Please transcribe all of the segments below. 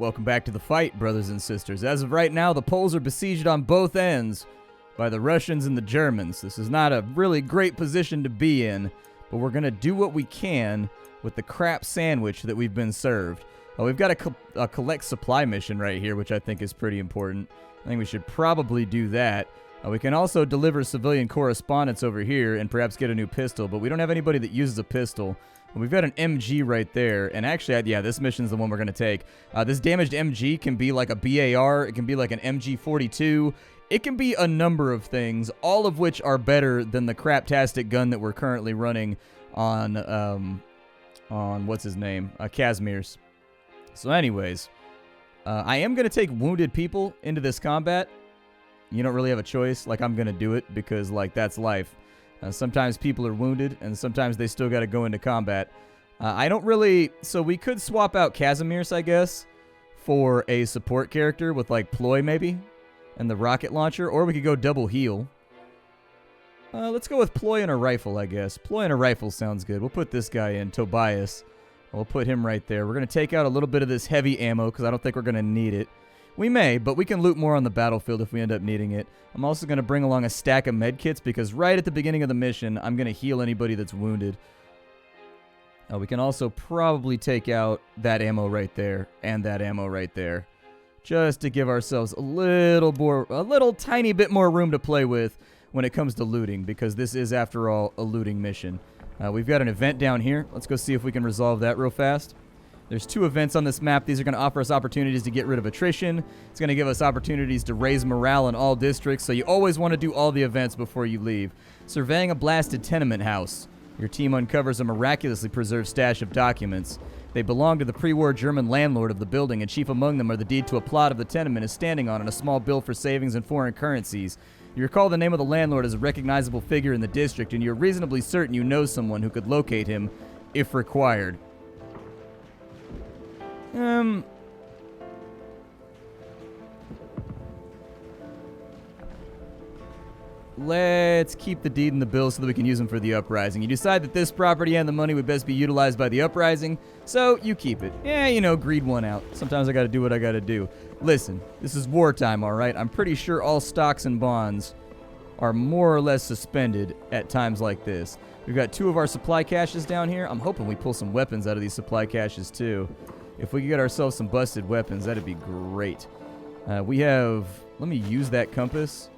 Welcome back to the fight, brothers and sisters. As of right now, the Poles are besieged on both ends by the Russians and the Germans. This is not a really great position to be in, but we're going to do what we can with the crap sandwich that we've been served. We've got a collect supply mission right here, which I think is pretty important. I think we should probably do that. We can also deliver civilian correspondence over here and perhaps get a new pistol, but we don't have anybody that uses a pistol. We've got an MG right there, and actually, yeah, this mission's the one we're going to take. This damaged MG can be like a BAR, it can be like an MG42, it can be a number of things, all of which are better than the craptastic gun that we're currently running on what's his name, Casimir's. So anyways, I am going to take wounded people into this combat. You don't really have a choice, like I'm going to do it because, like, that's life. Sometimes people are wounded, and sometimes they still got to go into combat. I don't really... So we could swap out Casimir's, I guess, for a support character with, like, Ploy, maybe, and the rocket launcher, or we could go double heal. Let's go with Ploy and a rifle, I guess. Ploy and a rifle sounds good. We'll put this guy in, Tobias. We'll put him right there. We're going to take out a little bit of this heavy ammo, because I don't think we're going to need it. We may, but we can loot more on the battlefield if we end up needing it. I'm also going to bring along a stack of medkits because right at the beginning of the mission, I'm going to heal anybody that's wounded. We can also probably take out that ammo right there and that ammo right there, just to give ourselves a little tiny bit more room to play with when it comes to looting, because this is, after all, a looting mission. We've got an event down here. Let's go see if we can resolve that real fast. There's 2 events on this map. These are going to offer us opportunities to get rid of attrition. It's going to give us opportunities to raise morale in all districts, so you always want to do all the events before you leave. Surveying a blasted tenement house. Your team uncovers a miraculously preserved stash of documents. They belong to the pre-war German landlord of the building, and chief among them are the deed to a plot of the tenement is standing on and a small bill for savings in foreign currencies. You recall the name of the landlord as a recognizable figure in the district, and you're reasonably certain you know someone who could locate him if required. Let's keep the deed and the bill so that we can use them for the uprising. You decide that this property and the money would best be utilized by the uprising, so you keep it. Yeah, you know, greed won out. Sometimes I gotta do what I gotta do. Listen, this is wartime, alright? I'm pretty sure all stocks and bonds are more or less suspended at times like this. We've got 2 of our supply caches down here. I'm hoping we pull some weapons out of these supply caches, too. If we could get ourselves some busted weapons, that'd be great. We have... Let me use that compass.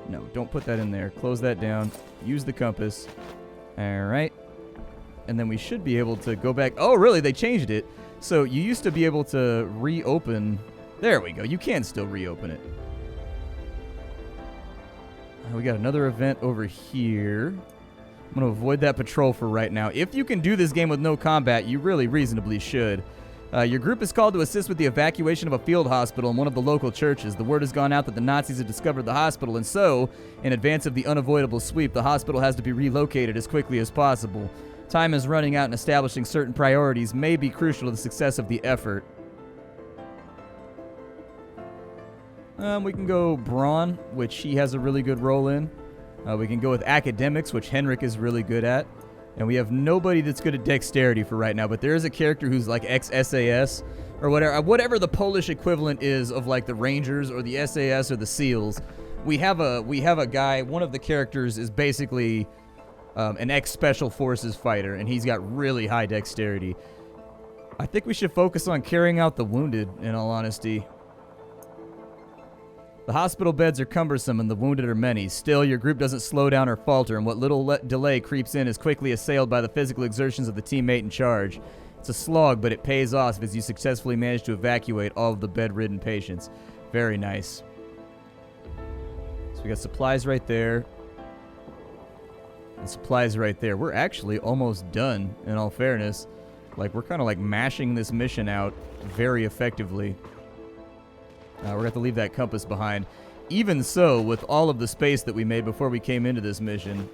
No, don't put that in there. Close that down. Use the compass. Alright. And then we should be able to go back... Oh, really? They changed it. So you used to be able to reopen... There we go. You can still reopen it. We got another event over here. I'm going to avoid that patrol for right now. If you can do this game with no combat, you really reasonably should. Your group is called to assist with the evacuation of a field hospital in one of the local churches. The word has gone out that the Nazis have discovered the hospital, and so, in advance of the unavoidable sweep, the hospital has to be relocated as quickly as possible. Time is running out, and establishing certain priorities may be crucial to the success of the effort. We can go Brawn, which he has a really good role in. We can go with Academics, which Henrik is really good at. And we have nobody that's good at Dexterity for right now, but there is a character who's like ex-SAS or whatever the Polish equivalent is of like the Rangers or the SAS or the SEALs. We have a guy, one of the characters is basically an ex-Special Forces fighter, and he's got really high Dexterity. I think we should focus on carrying out the wounded, in all honesty. The hospital beds are cumbersome and the wounded are many. Still, your group doesn't slow down or falter, and what little delay creeps in is quickly assailed by the physical exertions of the teammate in charge. It's a slog, but it pays off as you successfully manage to evacuate all of the bedridden patients. Very nice. So we got supplies right there. And supplies right there. We're actually almost done, in all fairness. Like, we're kind of like mashing this mission out very effectively. We're going to have to leave that compass behind. Even so, with all of the space that we made before we came into this mission.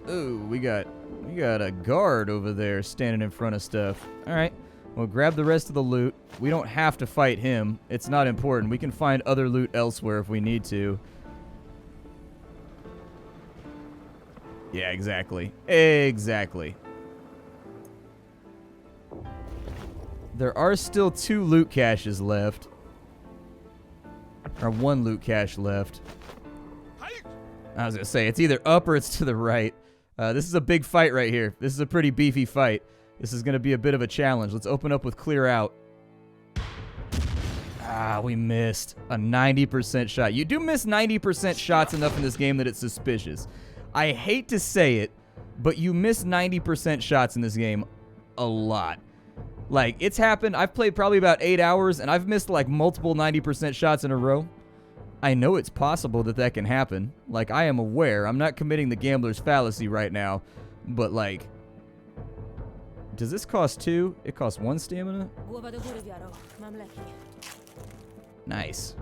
Ooh, we got a guard over there standing in front of stuff. Alright, we'll grab the rest of the loot. We don't have to fight him. It's not important. We can find other loot elsewhere if we need to. Yeah, exactly. Exactly. There are still 2 loot caches left. Or 1 loot cache left. I was going to say, it's either up or it's to the right. This is a big fight right here. This is a pretty beefy fight. This is going to be a bit of a challenge. Let's open up with clear out. Ah, we missed a 90% shot. You do miss 90% shots enough in this game that it's suspicious. I hate to say it, but you miss 90% shots in this game a lot. Like, it's happened. I've played probably about 8 hours, and I've missed, like, multiple 90% shots in a row. I know it's possible that that can happen. Like, I am aware. I'm not committing the gambler's fallacy right now. But, like, does this cost 2? It costs 1 stamina? Nice.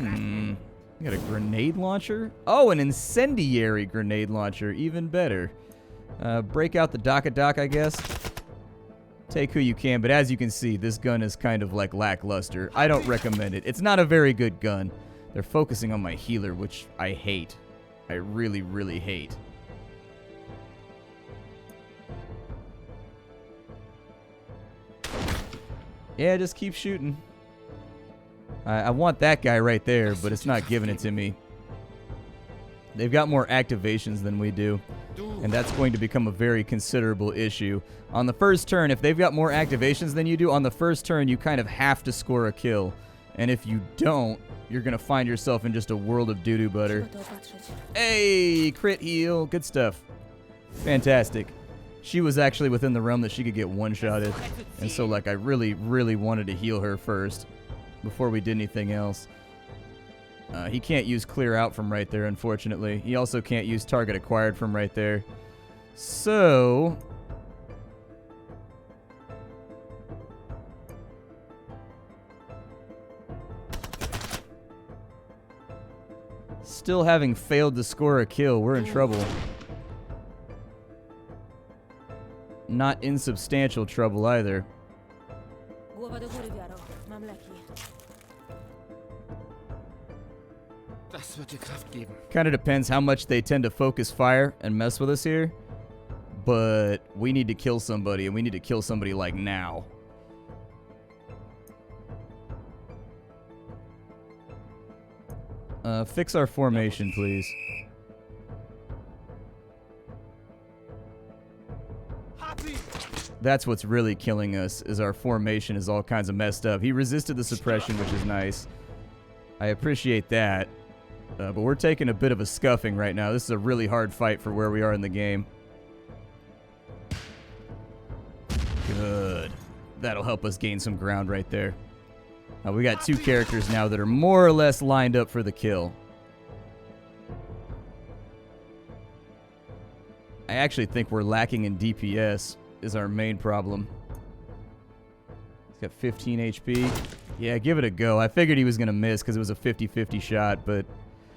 You got a grenade launcher? Oh, an incendiary grenade launcher. Even better. Break out the Doc, I guess. Take who you can, but as you can see, this gun is kind of like lackluster. I don't recommend it. It's not a very good gun. They're focusing on my healer, which I hate. I really, really hate. Yeah, just keep shooting. I want that guy right there, but it's not giving it to me. They've got more activations than we do, and that's going to become a very considerable issue. On the first turn, if they've got more activations than you do, on the first turn, you kind of have to score a kill. And if you don't, you're going to find yourself in just a world of doo-doo butter. Hey, crit heal. Good stuff. Fantastic. She was actually within the realm that she could get one-shotted. And so, like, I really, really wanted to heal her first before we did anything else. He can't use clear out from right there, unfortunately. He also can't use target acquired from right there. So... still having failed to score a kill, we're in trouble. Not insubstantial trouble either. Kind of depends how much they tend to focus fire and mess with us here. But we need to kill somebody, and we need to kill somebody like now. Fix our formation, please. That's what's really killing us, is our formation is all kinds of messed up. He resisted the suppression, which is nice. I appreciate that. But we're taking a bit of a scuffing right now. This is a really hard fight for where we are in the game. Good. That'll help us gain some ground right there. We got 2 characters now that are more or less lined up for the kill. I actually think we're lacking in DPS is our main problem. He's got 15 HP. Yeah, give it a go. I figured he was going to miss because it was a 50-50 shot, but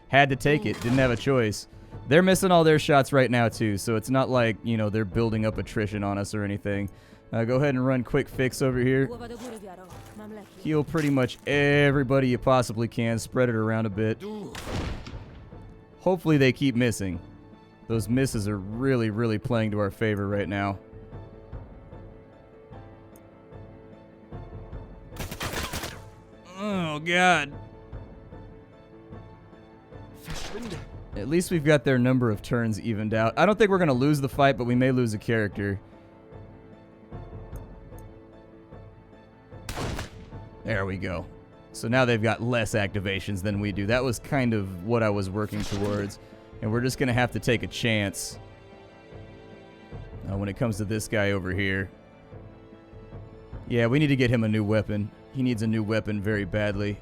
had to take it. Didn't have a choice. They're missing all their shots right now, too, so it's not like, you know, they're building up attrition on us or anything. Go ahead and run quick fix over here. Heal pretty much everybody you possibly can. Spread it around a bit. Hopefully they keep missing. Those misses are really, really playing to our favor right now. Oh, God. At least we've got their number of turns evened out. I don't think we're going to lose the fight, but we may lose a character. There we go. So now they've got less activations than we do. That was kind of what I was working towards. And we're just going to have to take a chance when it comes to this guy over here. Yeah, we need to get him a new weapon. He needs a new weapon very badly.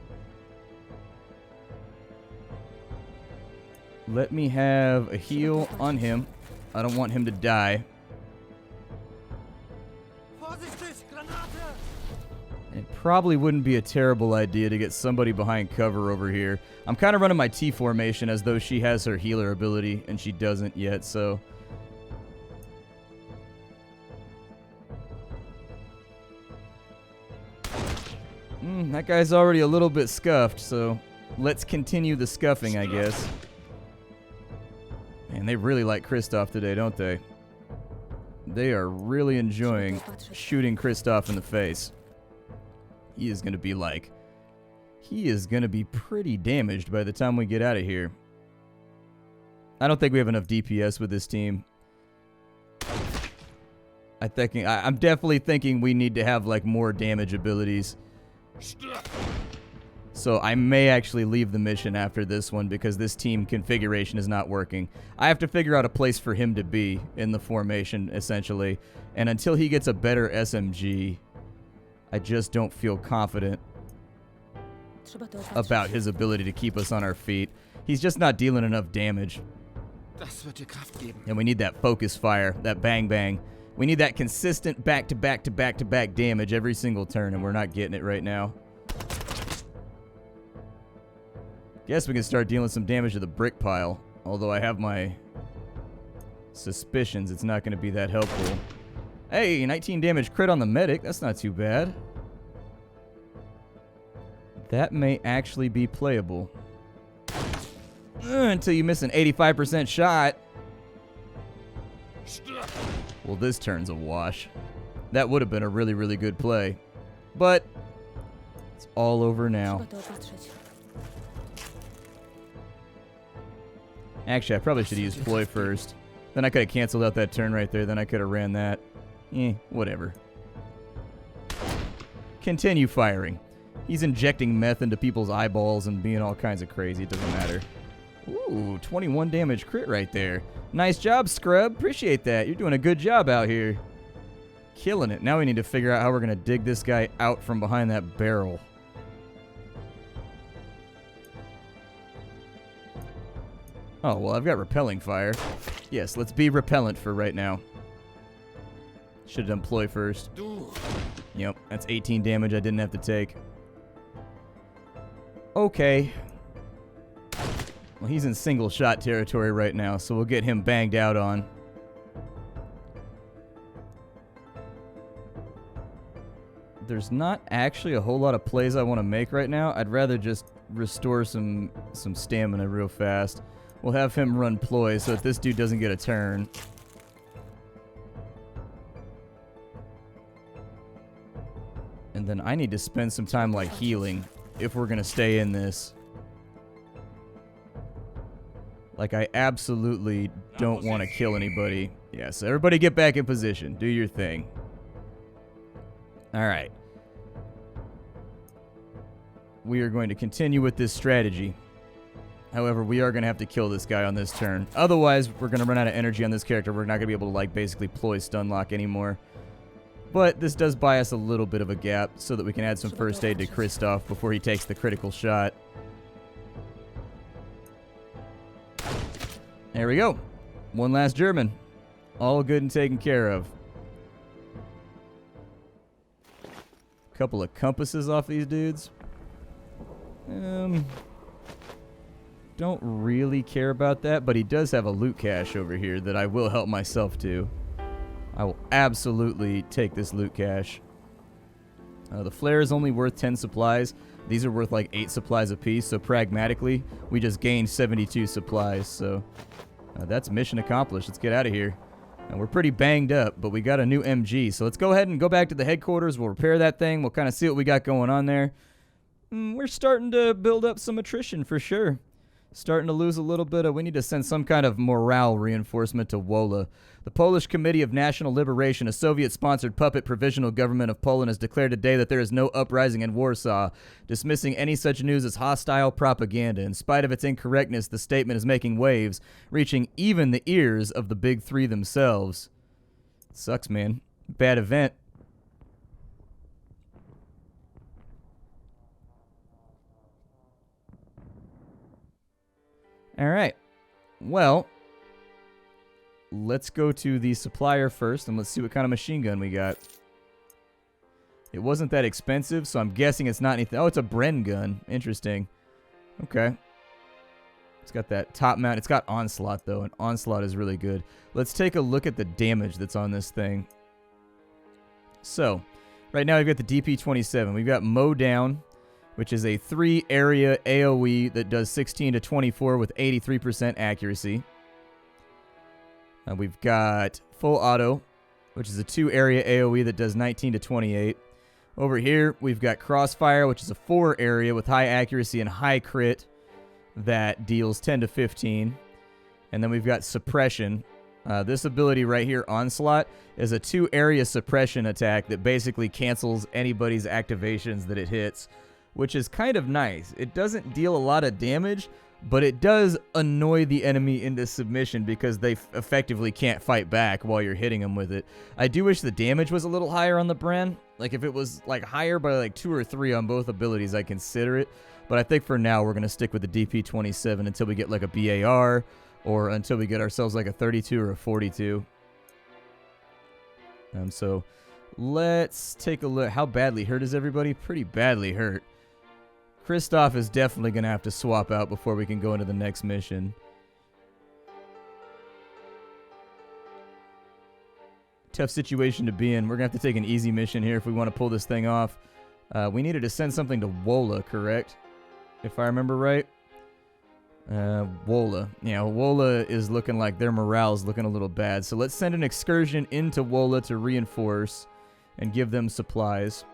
Let me have a heal on him. I don't want him to die. It probably wouldn't be a terrible idea to get somebody behind cover over here. I'm kind of running my T formation as though she has her healer ability, and she doesn't yet, so... that guy's already a little bit scuffed, so let's continue the scuffing, I guess. Man, they really like Kristoff today, don't they? They are really enjoying shooting Kristoff in the face. He is going to be like... He is going to be pretty damaged by the time we get out of here. I don't think we have enough DPS with this team. I'm definitely thinking we need to have like more damage abilities. So I may actually leave the mission after this one because this team configuration is not working. I have to figure out a place for him to be in the formation, essentially. And until he gets a better SMG, I just don't feel confident about his ability to keep us on our feet. He's just not dealing enough damage. And we need that focus fire, that bang bang. We need that consistent back-to-back-to-back-to-back damage every single turn, and we're not getting it right now. Guess we can start dealing some damage to the brick pile. Although I have my suspicions it's not going to be that helpful. Hey, 19 damage crit on the medic. That's not too bad. That may actually be playable. Until you miss an 85% shot. Well, this turn's a wash. That would have been a really, really good play. But it's all over now. Actually, I probably should have used ploy first. Then I could have canceled out that turn right there. Then I could have ran that. Whatever. Continue firing. He's injecting meth into people's eyeballs and being all kinds of crazy. It doesn't matter. Ooh, 21 damage crit right there. Nice job, Scrub. Appreciate that. You're doing a good job out here. Killing it. Now we need to figure out how we're going to dig this guy out from behind that barrel. Oh, well, I've got repelling fire. Yes, let's be repellent for right now. Should have done ploy first. Yep, that's 18 damage I didn't have to take. Okay. Well, he's in single shot territory right now, so we'll get him banged out on. There's not actually a whole lot of plays I want to make right now. I'd rather just restore some stamina real fast. We'll have him run ploy so that this dude doesn't get a turn. And then I need to spend some time like healing if we're going to stay in this. Like, I absolutely don't want to kill anybody. Yeah, so everybody get back in position. Do your thing. Alright. We are going to continue with this strategy. However, we are going to have to kill this guy on this turn. Otherwise, we're going to run out of energy on this character. We're not going to be able to, like, basically ploy stun lock anymore. But this does buy us a little bit of a gap so that we can add some first aid to Kristoff before he takes the critical shot. There we go. One last German. All good and taken care of. Couple of compasses off these dudes. Don't really care about that, but he does have a loot cache over here that I will help myself to. I will absolutely take this loot cache. The flare is only worth 10 supplies. These are worth like 8 supplies apiece, so pragmatically, we just gained 72 supplies, so that's mission accomplished. Let's get out of here. And we're pretty banged up, but we got a new MG, so let's go ahead and go back to the headquarters. We'll repair that thing. We'll kind of see what we got going on there. We're starting to build up some attrition for sure. Starting to lose a little bit of... We need to send some kind of morale reinforcement to Wola. The Polish Committee of National Liberation, a Soviet-sponsored puppet provisional government of Poland, has declared today that there is no uprising in Warsaw, dismissing any such news as hostile propaganda. In spite of its incorrectness, the statement is making waves, reaching even the ears of the Big Three themselves. Sucks, man. Bad event. All right. Well, let's go to the supplier first, and let's see what kind of machine gun we got. It wasn't that expensive, so I'm guessing it's not anything. Oh, it's a Bren gun. Interesting. Okay. It's got that top mount. It's got onslaught, though, and onslaught is really good. Let's take a look at the damage that's on this thing. So, right now we've got the DP-27. We've got mow down, which is a 3-area AoE that does 16 to 24 with 83% accuracy. We've got full auto, which is a 2-area AoE that does 19 to 28. Over here, we've got Crossfire, which is a 4-area with high accuracy and high crit that deals 10 to 15. And then we've got Suppression. This ability right here, Onslaught, is a 2-area suppression attack that basically cancels anybody's activations that it hits, which is kind of nice. It doesn't deal a lot of damage, but it does annoy the enemy into submission because they effectively can't fight back while you're hitting them with it. I do wish the damage was a little higher on the Bren. Like, if it was like higher by like 2 or 3 on both abilities, I'd consider it. But I think for now, we're going to stick with the DP27 until we get like a BAR, or until we get ourselves like a 32 or a 42. So let's take a look. How badly hurt is everybody? Pretty badly hurt. Kristoff is definitely going to have to swap out before we can go into the next mission. Tough situation to be in. We're going to have to take an easy mission here if we want to pull this thing off. We needed to send something to Wola, correct? If I remember right. Wola. Yeah, Wola is looking like their morale's looking a little bad. So let's send an excursion into Wola to reinforce and give them supplies.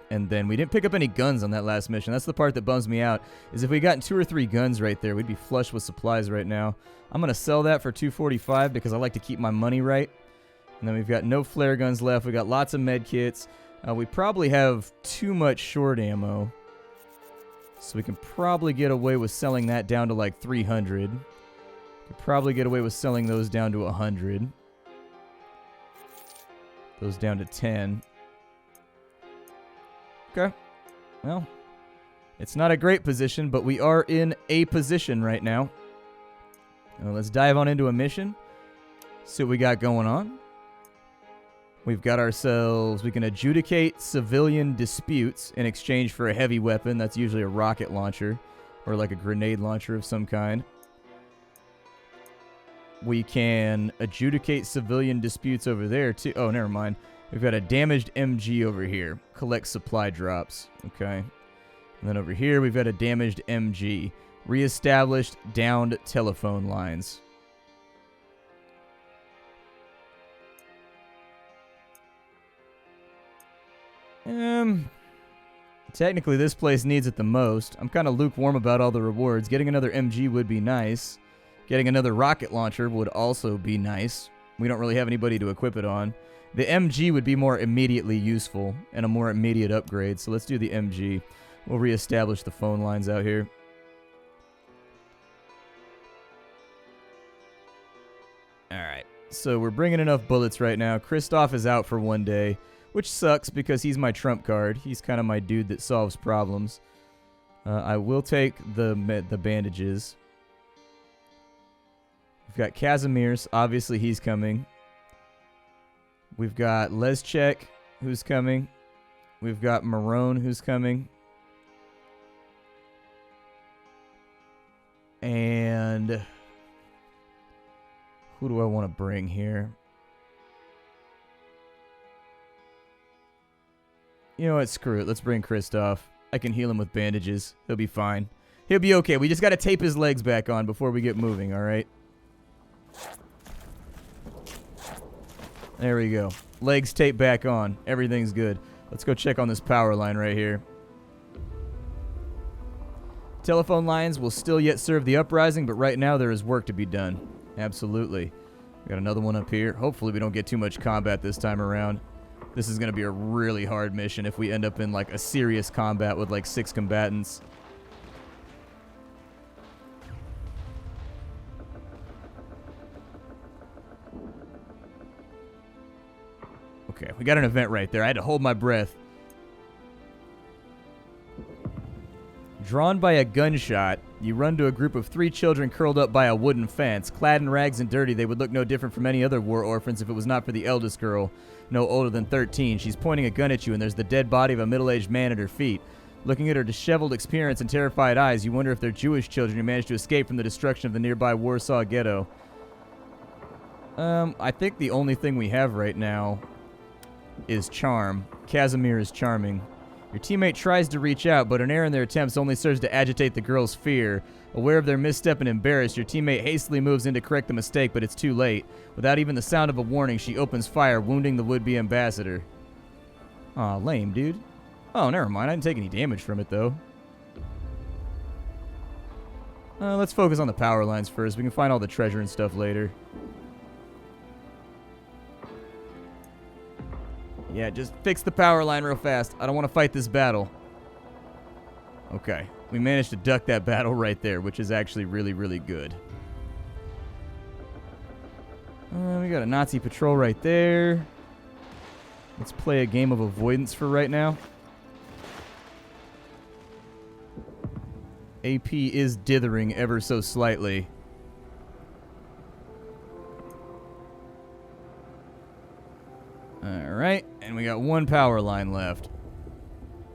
And then we didn't pick up any guns on that last mission. That's the part that bums me out, is if we got 2 or 3 guns right there, we'd be flush with supplies right now. I'm going to sell that for $245 because I like to keep my money right. And then we've got no flare guns left. We got lots of med kits. We probably have too much short ammo. So we can probably get away with selling that down to like 300. Could probably get away with selling those down to 100. Those down to 10. Okay. Well, it's not a great position, but we are in a position right now. Now let's dive on into a mission. See what we got going on. We've got ourselves, we can adjudicate civilian disputes in exchange for a heavy weapon. That's usually a rocket launcher or like a grenade launcher of some kind. We can adjudicate civilian disputes over there too. Oh, never mind. We've got a damaged MG over here. Collect supply drops. Okay. And then over here, we've got a damaged MG. Reestablished downed telephone lines. Technically, this place needs it the most. I'm kind of lukewarm about all the rewards. Getting another MG would be nice. Getting another rocket launcher would also be nice. We don't really have anybody to equip it on. The MG would be more immediately useful and a more immediate upgrade, so let's do the MG. We'll reestablish the phone lines out here. Alright, so we're bringing enough bullets right now. Kristoff is out for 1 day, which sucks because he's my trump card. He's kind of my dude that solves problems. I will take the bandages. We've got Casimir's. Obviously, he's coming. We've got Leschek, who's coming. We've got Marone, who's coming. And who do I want to bring here? You know what? Screw it. Let's bring Kristoff. I can heal him with bandages. He'll be fine. He'll be okay. We just got to tape his legs back on before we get moving, all right? There we go. Legs taped back on. Everything's good. Let's go check on this power line right here. Telephone lines will still yet serve the uprising, but right now there is work to be done. Absolutely. We got another one up here. Hopefully we don't get too much combat this time around. This is going to be a really hard mission if we end up in like a serious combat with like 6 combatants. Okay, we got an event right there. I had to hold my breath. Drawn by a gunshot, you run to a group of 3 children curled up by a wooden fence. Clad in rags and dirty, they would look no different from any other war orphans if it was not for the eldest girl, no older than 13. She's pointing a gun at you, and there's the dead body of a middle-aged man at her feet. Looking at her disheveled appearance and terrified eyes, you wonder if they're Jewish children who managed to escape from the destruction of the nearby Warsaw ghetto. I think the only thing we have right now is charm. Casimir is charming. Your teammate tries to reach out, but an error in their attempts only serves to agitate the girl's fear. Aware of their misstep and embarrassed, your teammate hastily moves in to correct the mistake, but it's too late. Without even the sound of a warning, she opens fire, wounding the would-be ambassador. Aw, lame, dude. Oh, never mind. I didn't take any damage from it, though. Let's focus on the power lines first. We can find all the treasure and stuff later. Yeah, just fix the power line real fast. I don't want to fight this battle. Okay. We managed to duck that battle right there, which is actually really, really good. We got a Nazi patrol right there. Let's play a game of avoidance for right now. AP is dithering ever so slightly. Alright, and we got one power line left.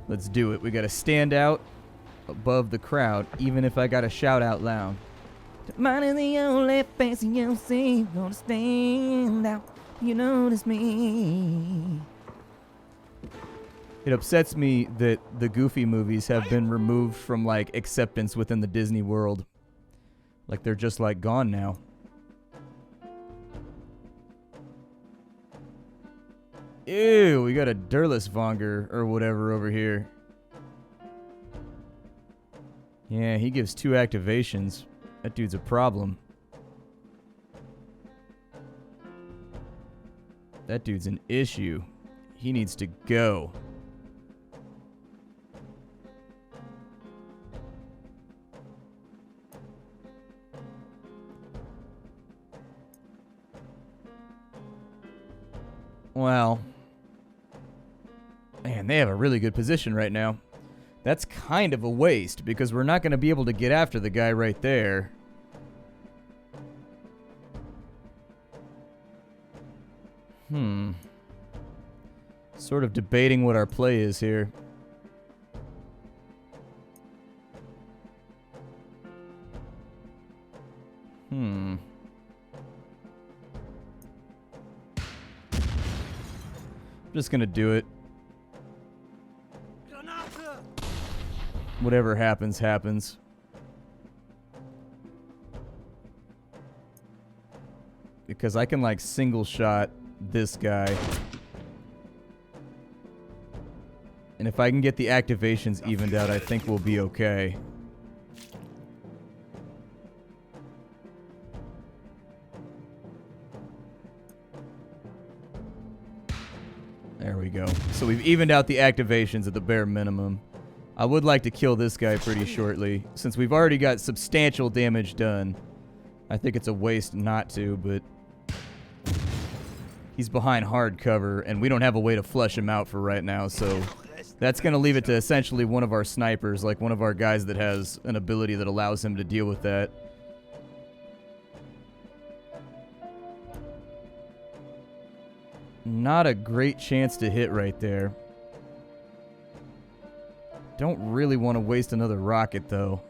Let's do it. We gotta stand out above the crowd, even if I gotta shout out loud. Mine is the only face you see. Gonna stand out. You notice me. It upsets me that the Goofy movies have been removed from, like, acceptance within the Disney world. Like, they're just, like, gone now. Ew, we got a Durlisvanger or whatever over here. Yeah, he gives 2 activations. That dude's a problem. That dude's an issue. He needs to go. Well, man, they have a really good position right now. That's kind of a waste, because we're not going to be able to get after the guy right there. Sort of debating what our play is here. I'm just going to do it. Whatever happens, happens. Because I can, like, single shot this guy. And if I can get the activations evened out, I think we'll be okay. There we go. So we've evened out the activations at the bare minimum. I would like to kill this guy pretty shortly, since we've already got substantial damage done. I think it's a waste not to, but he's behind hard cover, and we don't have a way to flush him out for right now, so that's going to leave it to essentially one of our snipers, like one of our guys that has an ability that allows him to deal with that. Not a great chance to hit right there. Don't really want to waste another rocket, though.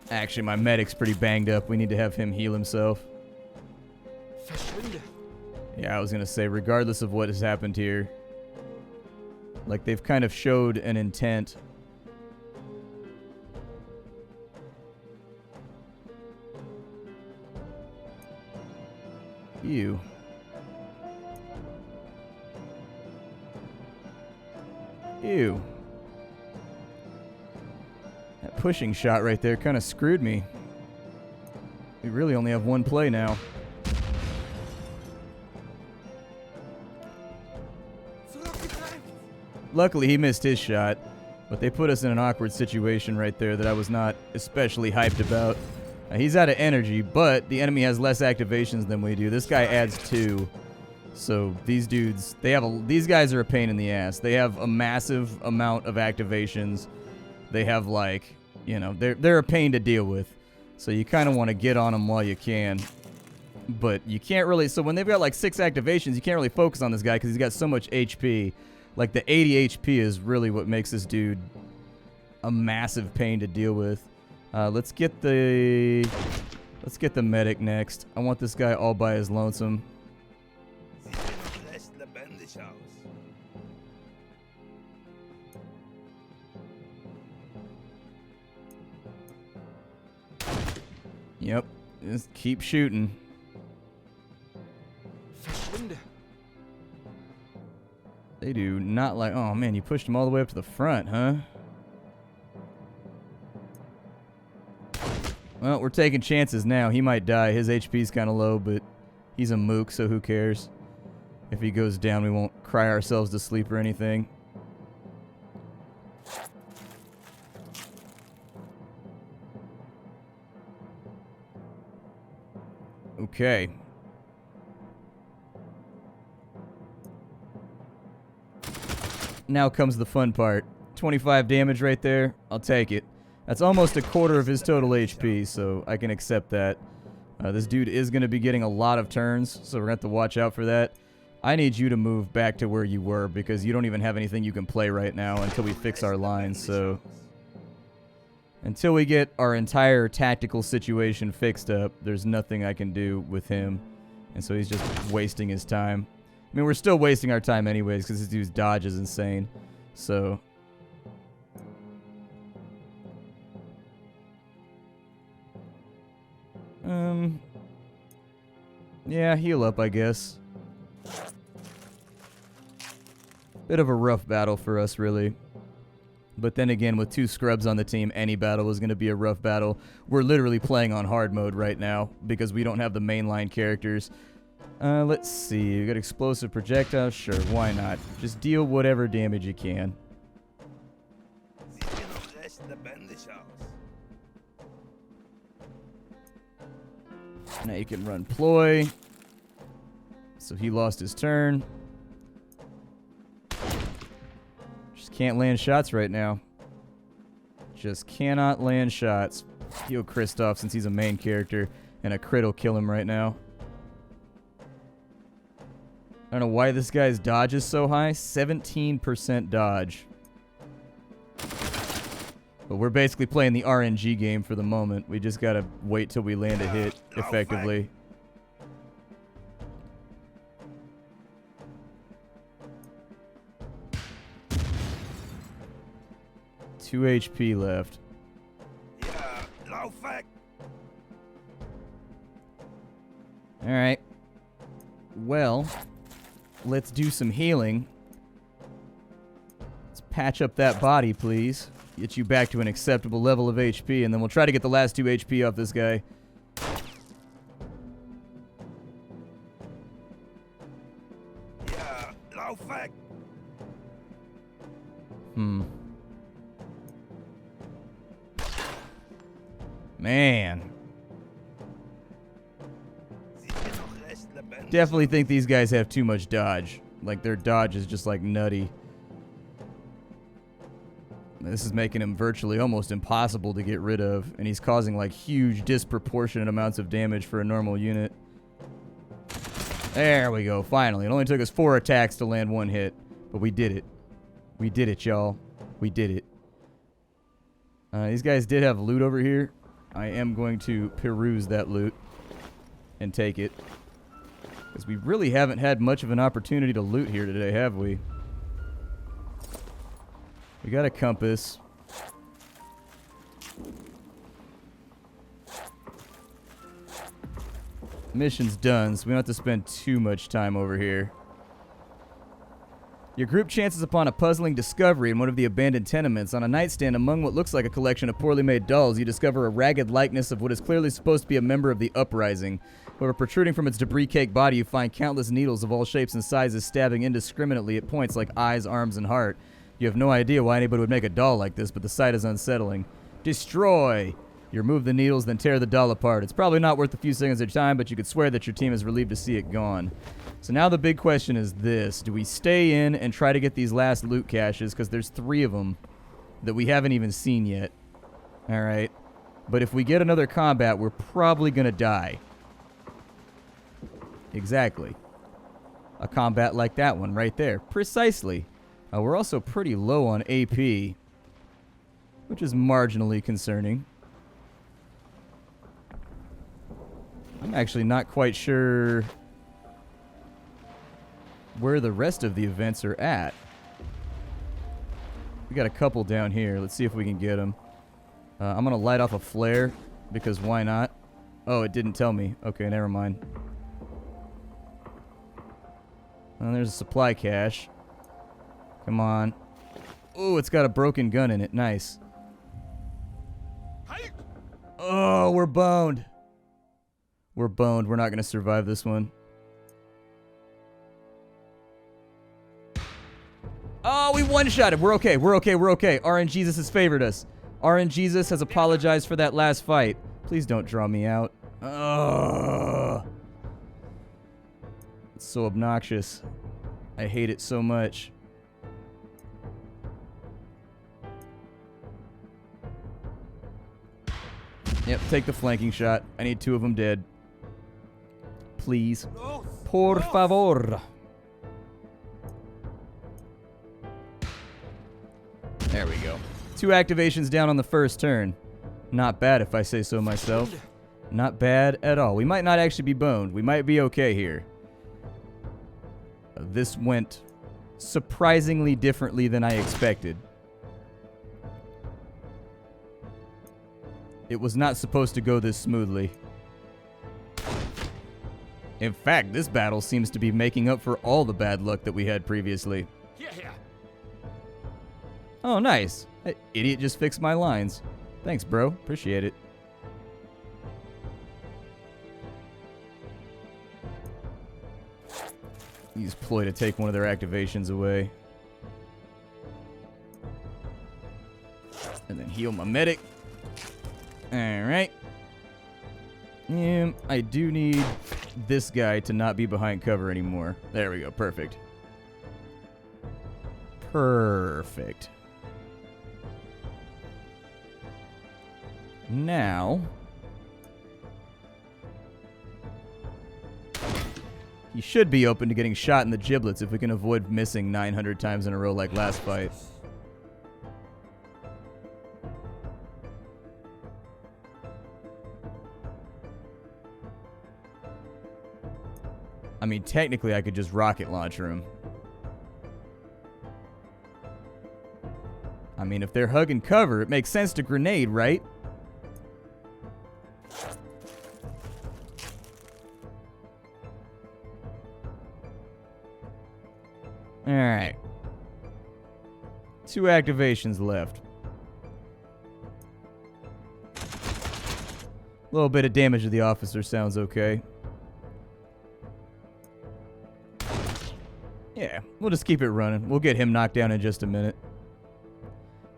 Actually, my medic's pretty banged up. We need to have him heal himself. Yeah, I was going to say, regardless of what has happened here, like, they've kind of showed an intent. Ew. Ew. That pushing shot right there kind of screwed me. We really only have one play now. Luckily, he missed his shot, but they put us in an awkward situation right there that I was not especially hyped about. He's out of energy, but the enemy has less activations than we do. This guy adds 2. So these dudes, these guys are a pain in the ass. They have a massive amount of activations. They have, like, you know, they're a pain to deal with. So you kind of want to get on them while you can. But you can't really, so when they've got like 6 activations, you can't really focus on this guy because he's got so much HP. Like the 80 HP is really what makes this dude a massive pain to deal with. Let's get the Let's get the medic next. I want this guy all by his lonesome. Yep, just keep shooting. They do not like... Oh, man, you pushed him all the way up to the front, huh? Well, we're taking chances now. He might die. His HP's kind of low, but he's a mook, so who cares? If he goes down, we won't cry ourselves to sleep or anything. Okay. Now comes the fun part. 25 damage right there. I'll take it. That's almost a quarter of his total HP, so I can accept that. This dude is going to be getting a lot of turns, so we're going to have to watch out for that. I need you to move back to where you were, because you don't even have anything you can play right now until we fix our lines, so... Until we get our entire tactical situation fixed up, there's nothing I can do with him. And so he's just wasting his time. I mean, we're still wasting our time anyways, because this dude's dodge is insane. So... Yeah, heal up, I guess. Bit of a rough battle for us, really. But then again, with 2 scrubs on the team, any battle is going to be a rough battle. We're literally playing on hard mode right now because we don't have the mainline characters. Let's see. We got explosive projectiles. Sure, why not? Just deal whatever damage you can. Now you can run ploy. So he lost his turn. Just can't land shots right now. Just cannot land shots. Heal Kristoff since he's a main character, and a crit will kill him right now. I don't know why this guy's dodge is so high. 17% dodge. But we're basically playing the RNG game for the moment. We just gotta wait till we land a hit effectively. Two HP left. Alright. Well, let's do some healing. Let's patch up that body, please. Get you back to an acceptable level of HP, and then we'll try to get the last 2 HP off this guy. Man. Definitely think these guys have too much dodge. Like, their dodge is just, like, nutty. This is making him virtually almost impossible to get rid of, and he's causing, like, huge disproportionate amounts of damage for a normal unit. There we go, finally. It only took us 4 attacks to land 1 hit, but we did it. We did it, y'all. We did it. These guys did have loot over here. I am going to peruse that loot and take it, because we really haven't had much of an opportunity to loot here today, have we? We got a compass. Mission's done, so we don't have to spend too much time over here. Your group chances upon a puzzling discovery in one of the abandoned tenements. On a nightstand among what looks like a collection of poorly made dolls, you discover a ragged likeness of what is clearly supposed to be a member of the Uprising. However, protruding from its debris-caked body, you find countless needles of all shapes and sizes stabbing indiscriminately at points like eyes, arms, and heart. You have no idea why anybody would make a doll like this, but the sight is unsettling. Destroy! You remove the needles, then tear the doll apart. It's probably not worth a few seconds of your time, but you could swear that your team is relieved to see it gone. So now the big question is this. Do we stay in and try to get these last loot caches? Because there's 3 of them that we haven't even seen yet. Alright. But if we get another combat, we're probably going to die. Exactly. A combat like that one right there. Precisely. We're also pretty low on AP, which is marginally concerning. I'm actually not quite sure where the rest of the events are at. We got a couple down here. Let's see if we can get them. I'm going to light off a flare, because why not? Oh, it didn't tell me. Okay, never mind. And there's a supply cache. Come on. Oh, it's got a broken gun in it. Nice. Oh, we're boned. We're boned. We're not going to survive this one. Oh, we one-shot it. We're okay. We're okay. We're okay. RNGesus has favored us. RNGesus has apologized for that last fight. Please don't draw me out. Oh. It's so obnoxious. I hate it so much. Yep, take the flanking shot. I need 2 of them dead. Please. Por favor. There we go. 2 activations down on the first turn. Not bad if I say so myself. Not bad at all. We might not actually be boned. We might be okay here. This went surprisingly differently than I expected. It was not supposed to go this smoothly. In fact, this battle seems to be making up for all the bad luck that we had previously. Oh, nice. That idiot just fixed my lines. Thanks, bro. Appreciate it. Use ploy to take one of their activations away. And then heal my medic. Alright. I do need this guy to not be behind cover anymore. There we go. Perfect. Perfect. Now, he should be open to getting shot in the giblets if we can avoid missing 900 times in a row like last fight. I mean, technically I could just rocket launcher him. I mean, if they're hugging cover, it makes sense to grenade, right? Alright. 2 activations left. A little bit of damage to the officer sounds okay. Yeah, we'll just keep it running. We'll get him knocked down in just a minute.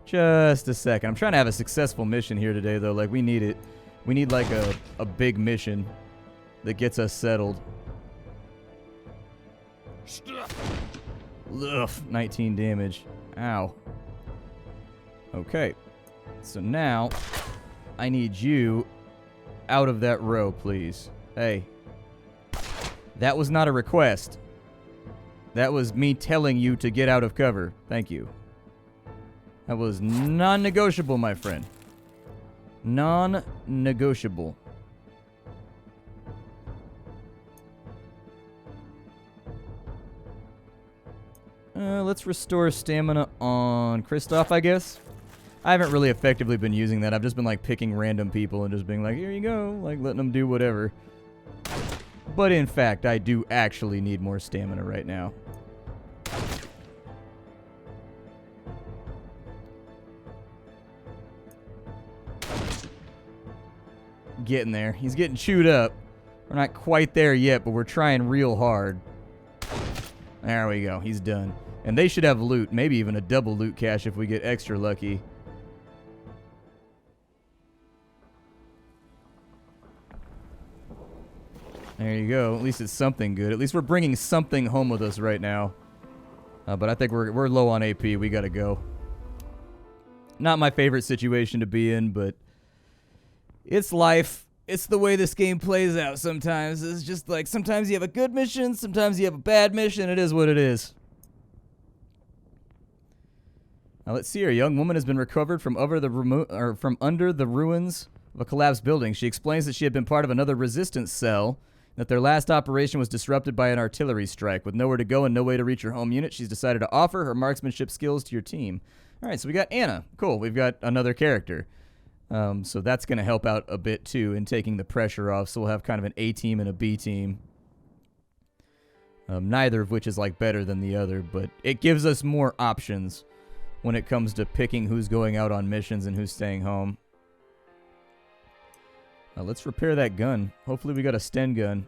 Just a second. I'm trying to have a successful mission here today, though. Like, we need it. We need, like, a big mission that gets us settled. Ugh, 19 damage. Ow. Okay. So now, I need you out of that row, please. Hey. That was not a request. That was me telling you to get out of cover. Thank you. That was non-negotiable, my friend. Non-negotiable. Let's restore stamina on Kristoff, I guess. I haven't really effectively been using that. I've just been, like, picking random people and just being like, here you go. Like, letting them do whatever. But, in fact, I do actually need more stamina right now. Getting there. He's getting chewed up. We're not quite there yet, but we're trying real hard. There we go. He's done. And they should have loot. Maybe even a double loot cache if we get extra lucky. There you go. At least it's something good. At least we're bringing something home with us right now. But I think we're low on AP. We gotta go. Not my favorite situation to be in, but it's life. It's the way this game plays out sometimes. It's just like sometimes you have a good mission, sometimes you have a bad mission. It is what it is. Now let's see here. A young woman has been recovered from under the ruins of a collapsed building. She explains that she had been part of another resistance cell, that their last operation was disrupted by an artillery strike. With nowhere to go and no way to reach her home unit, she's decided to offer her marksmanship skills to your team. All right, so we got Anna. Cool, we've got another character. So that's going to help out a bit, too, in taking the pressure off. So we'll have kind of an A team and a B team. Neither of which is, like, better than the other, but it gives us more options when it comes to picking who's going out on missions and who's staying home. Let's repair that gun. Hopefully we got a Sten gun.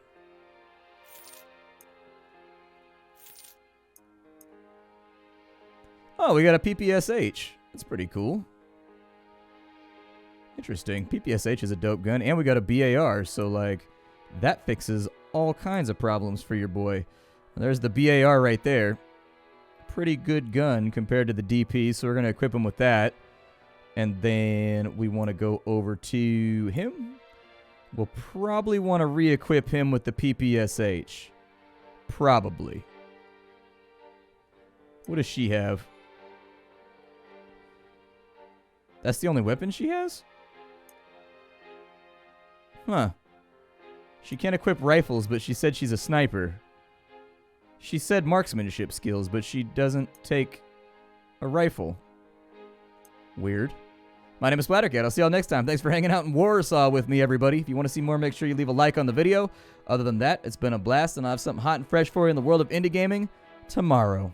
Oh, we got a PPSH. That's pretty cool. Interesting. PPSH is a dope gun, and we got a BAR, so, like, that fixes all kinds of problems for your boy. There's the BAR right there. Pretty good gun compared to the DP, so we're going to equip him with that. And then we want to go over to him. We'll probably want to re-equip him with the PPSH. Probably. What does she have? That's the only weapon she has? Huh. She can't equip rifles, but she said she's a sniper. She said marksmanship skills, but she doesn't take a rifle. Weird. My name is Splattercat. I'll see y'all next time. Thanks for hanging out in Warsaw with me, everybody. If you want to see more, make sure you leave a like on the video. Other than that, it's been a blast, and I'll have something hot and fresh for you in the world of indie gaming tomorrow.